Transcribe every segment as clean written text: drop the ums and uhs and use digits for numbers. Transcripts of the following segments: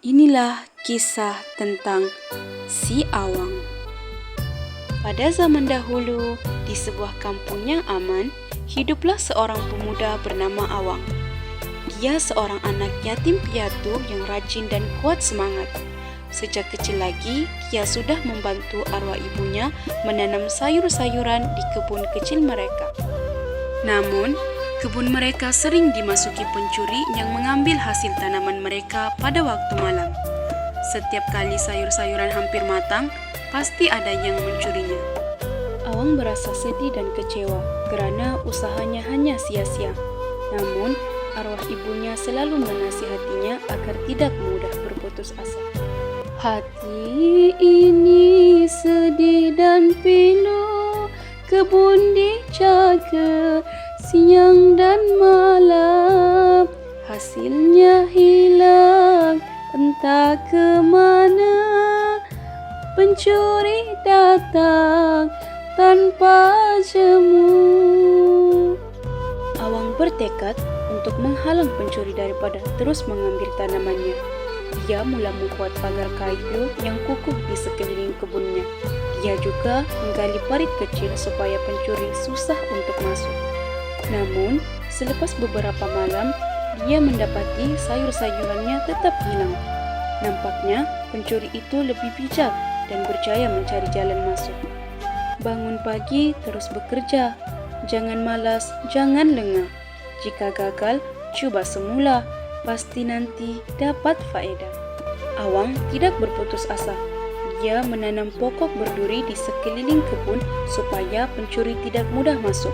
Inilah kisah tentang si Awang. Pada zaman dahulu, di sebuah kampung yang aman, hiduplah seorang pemuda bernama Awang. Dia seorang anak yatim piatu yang rajin dan kuat semangat. Sejak kecil lagi, dia sudah membantu arwah ibunya menanam sayur-sayuran di kebun kecil mereka. Namun, kebun mereka sering dimasuki pencuri yang mengambil hasil tanaman mereka pada waktu malam. Setiap kali sayur-sayuran hampir matang, pasti ada yang mencurinya. Awang merasa sedih dan kecewa kerana usahanya hanya sia-sia. Namun, arwah ibunya selalu menasihatinya agar tidak mudah berputus asa. Hati ini sedih dan pilu, kebun dijaga siang dan malam, hasilnya hilang entah kemana. Pencuri datang tanpa jemu. Awang bertekad untuk menghalang pencuri daripada terus mengambil tanamannya. Dia mula membuat pagar kayu yang kukuh di sekeliling kebunnya. Dia juga menggali parit kecil supaya pencuri susah untuk masuk. Namun, selepas beberapa malam, dia mendapati sayur-sayurannya tetap hilang. Nampaknya pencuri itu lebih bijak dan berjaya mencari jalan masuk. Bangun pagi, terus bekerja. Jangan malas, jangan lengah. Jika gagal, cuba semula. Pasti nanti dapat faedah. Awang tidak berputus asa. Dia menanam pokok berduri di sekeliling kebun supaya pencuri tidak mudah masuk.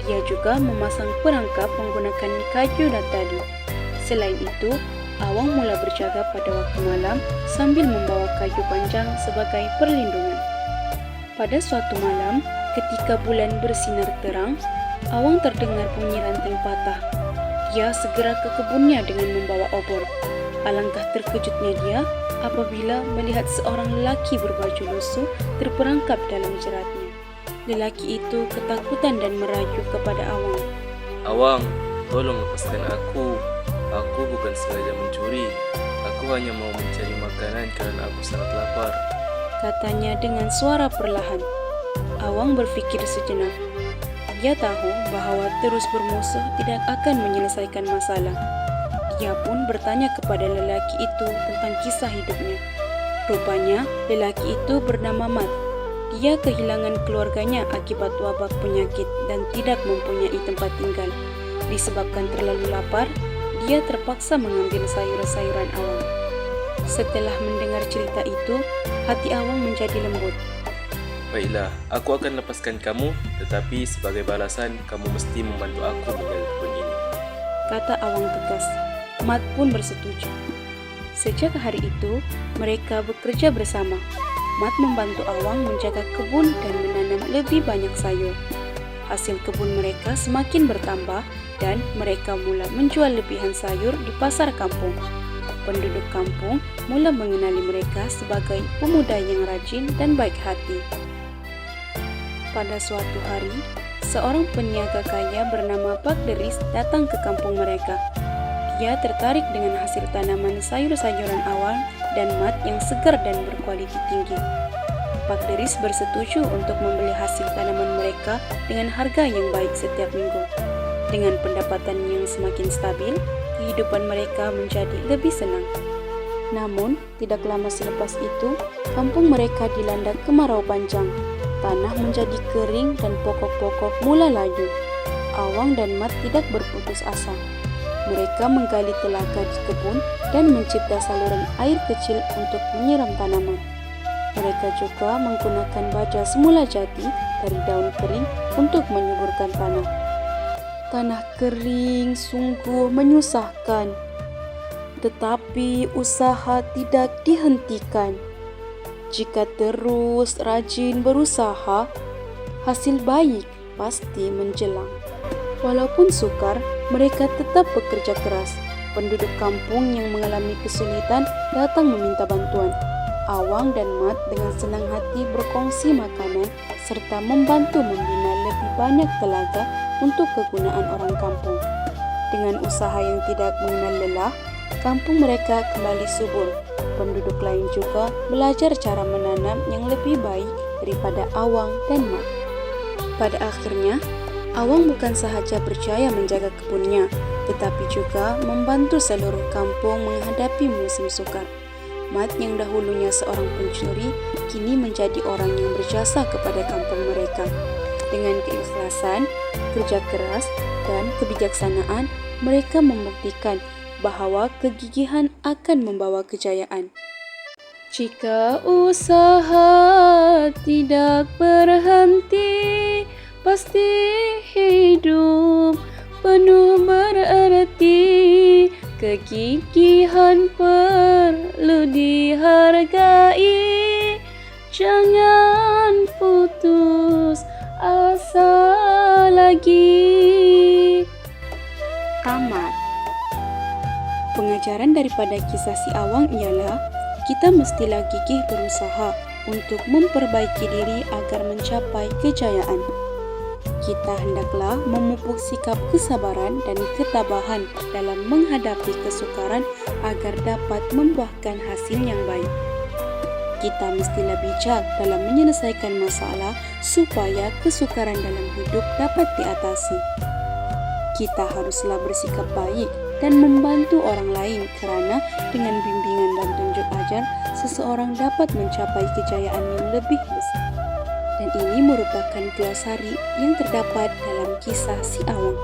Dia juga memasang perangkap menggunakan kayu dan tali. Selain itu, Awang mula berjaga pada waktu malam sambil membawa kayu panjang sebagai perlindungan. Pada suatu malam, ketika bulan bersinar terang, Awang terdengar bunyi ranting patah. Dia segera ke kebunnya dengan membawa obor. Alangkah terkejutnya dia apabila melihat seorang lelaki berbaju lusuh terperangkap dalam jeratnya. Lelaki itu ketakutan dan merayu kepada Awang. Awang, tolong lepaskan aku. Aku bukan sengaja mencuri. Aku hanya mau mencari makanan karena aku sangat lapar, Katanya dengan suara perlahan. Awang berfikir sejenak. Dia tahu bahawa terus bermusuh tidak akan menyelesaikan masalah. Dia pun bertanya kepada lelaki itu tentang kisah hidupnya. Rupanya, lelaki itu bernama Mat. Dia kehilangan keluarganya akibat wabak penyakit dan tidak mempunyai tempat tinggal. Disebabkan terlalu lapar, dia terpaksa mengambil sayur-sayuran Awang. Setelah mendengar cerita itu, hati Awang menjadi lembut. Baiklah, aku akan lepaskan kamu, tetapi sebagai balasan, kamu mesti membantu aku menjaga kebun ini, Kata Awang tegas. Mat pun bersetuju. Sejak hari itu, mereka bekerja bersama. Mat membantu Awang menjaga kebun dan menanam lebih banyak sayur. Hasil kebun mereka semakin bertambah dan mereka mula menjual lebihan sayur di pasar kampung. Penduduk kampung mula mengenali mereka sebagai pemuda yang rajin dan baik hati. Pada suatu hari, seorang peniaga kaya bernama Pak Deris datang ke kampung mereka. Dia tertarik dengan hasil tanaman sayur-sayuran Awang dan Mat yang segar dan berkualiti tinggi. Pak Deris bersetuju untuk membeli hasil tanaman mereka dengan harga yang baik setiap minggu. Dengan pendapatan yang semakin stabil, kehidupan mereka menjadi lebih senang. Namun, tidak lama selepas itu, kampung mereka dilanda kemarau panjang. Tanah menjadi kering dan pokok-pokok mula layu. Awang dan Mat tidak berputus asa. Mereka menggali telaga di kebun dan mencipta saluran air kecil untuk menyiram tanaman. Mereka juga menggunakan baja semula jati dari daun kering untuk menyuburkan tanah. Tanah kering sungguh menyusahkan, tetapi usaha tidak dihentikan. Jika terus rajin berusaha, hasil baik pasti menjelang. Walaupun sukar, mereka tetap bekerja keras. Penduduk kampung yang mengalami kesulitan datang meminta bantuan. Awang dan Mat dengan senang hati berkongsi makanan serta membantu membina lebih banyak telaga untuk kegunaan orang kampung. Dengan usaha yang tidak mengenal lelah, kampung mereka kembali subur. Penduduk lain juga belajar cara menanam yang lebih baik daripada Awang dan Mat. Pada akhirnya, Awang bukan sahaja berjaya menjaga kebunnya, tetapi juga membantu seluruh kampung menghadapi musim sukar. Mat yang dahulunya seorang pencuri, kini menjadi orang yang berjasa kepada kampung mereka. Dengan keikhlasan, kerja keras, dan kebijaksanaan, mereka membuktikan bahwa kegigihan akan membawa kejayaan. Jika usaha tidak berhenti, pasti hidup penuh berarti. Kegigihan perlu dihargai, jangan putus asa lagi. Tamat. Pengajaran daripada kisah si Awang ialah kita mestilah gigih berusaha untuk memperbaiki diri agar mencapai kejayaan. Kita hendaklah memupuk sikap kesabaran dan ketabahan dalam menghadapi kesukaran agar dapat membuahkan hasil yang baik. Kita mestilah bijak dalam menyelesaikan masalah supaya kesukaran dalam hidup dapat diatasi. Kita haruslah bersikap baik dan membantu orang lain kerana dengan bimbingan dan tunjuk ajar, seseorang dapat mencapai kejayaan yang lebih besar. Dan ini merupakan gelasari yang terdapat dalam kisah si Awang.